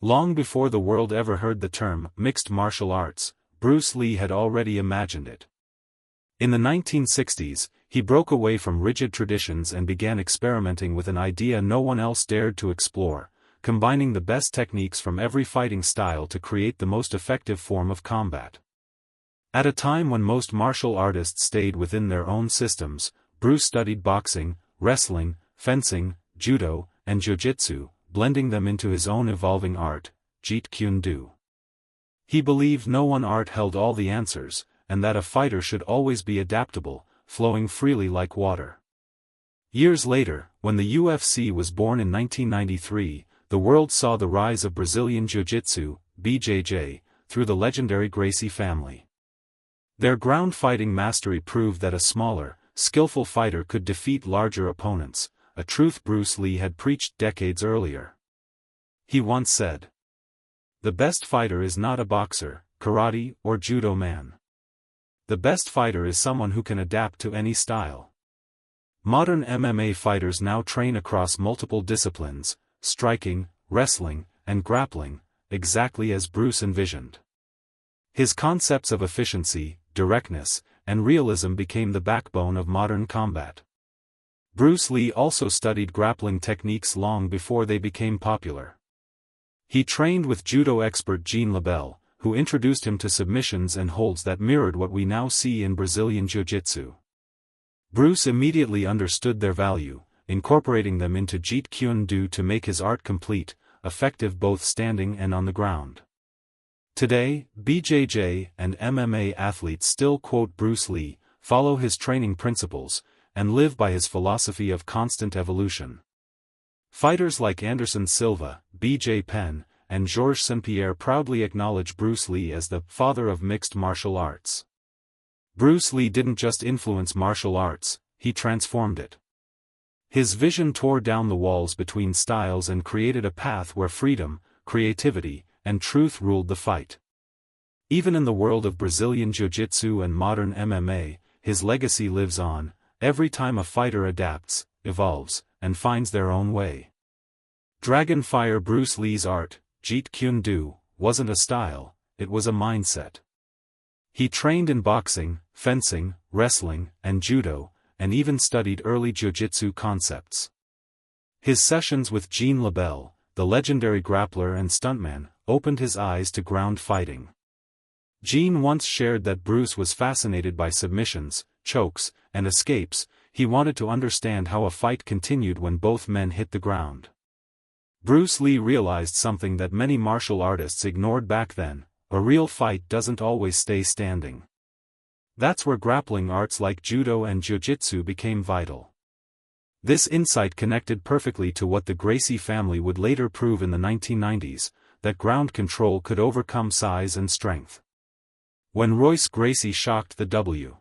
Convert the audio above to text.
Long before the world ever heard the term mixed martial arts, Bruce Lee had already imagined it. In the 1960s, he broke away from rigid traditions and began experimenting with an idea no one else dared to explore, combining the best techniques from every fighting style to create the most effective form of combat. At a time when most martial artists stayed within their own systems, Bruce studied boxing, wrestling, fencing, judo, and jiu-jitsu, blending them into his own evolving art, Jeet Kune Do. He believed no one art held all the answers, and that a fighter should always be adaptable, flowing freely like water. Years later, when the UFC was born in 1993, the world saw the rise of Brazilian Jiu-Jitsu, BJJ, through the legendary Gracie family. Their ground fighting mastery proved that a smaller, skillful fighter could defeat larger opponents, a truth Bruce Lee had preached decades earlier. He once said, "The best fighter is not a boxer, karate, or judo man. The best fighter is someone who can adapt to any style." Modern MMA fighters now train across multiple disciplines, striking, wrestling, and grappling, exactly as Bruce envisioned. His concepts of efficiency, directness, and realism became the backbone of modern combat. Bruce Lee also studied grappling techniques long before they became popular. He trained with judo expert Gene LeBell, who introduced him to submissions and holds that mirrored what we now see in Brazilian Jiu-Jitsu. Bruce immediately understood their value, incorporating them into Jeet Kune Do to make his art complete, effective both standing and on the ground. Today, BJJ and MMA athletes still quote Bruce Lee, follow his training principles, and live by his philosophy of constant evolution. Fighters like Anderson Silva, BJ Penn, and Georges St-Pierre proudly acknowledge Bruce Lee as the father of mixed martial arts. Bruce Lee didn't just influence martial arts, he transformed it. His vision tore down the walls between styles and created a path where freedom, creativity, and truth ruled the fight. Even in the world of Brazilian Jiu-Jitsu and modern MMA, his legacy lives on, every time a fighter adapts, evolves, and finds their own way. Dragon Fire Bruce Lee's art, Jeet Kune Do, wasn't a style, it was a mindset. He trained in boxing, fencing, wrestling, and judo, and even studied early jiu-jitsu concepts. His sessions with Gene LeBell, the legendary grappler and stuntman, opened his eyes to ground fighting. Gene once shared that Bruce was fascinated by submissions, chokes, and escapes. He wanted to understand how a fight continued when both men hit the ground. Bruce Lee realized something that many martial artists ignored back then: a real fight doesn't always stay standing. That's where grappling arts like judo and jiu-jitsu became vital. This insight connected perfectly to what the Gracie family would later prove in the 1990s, that ground control could overcome size and strength. When Royce Gracie shocked the W.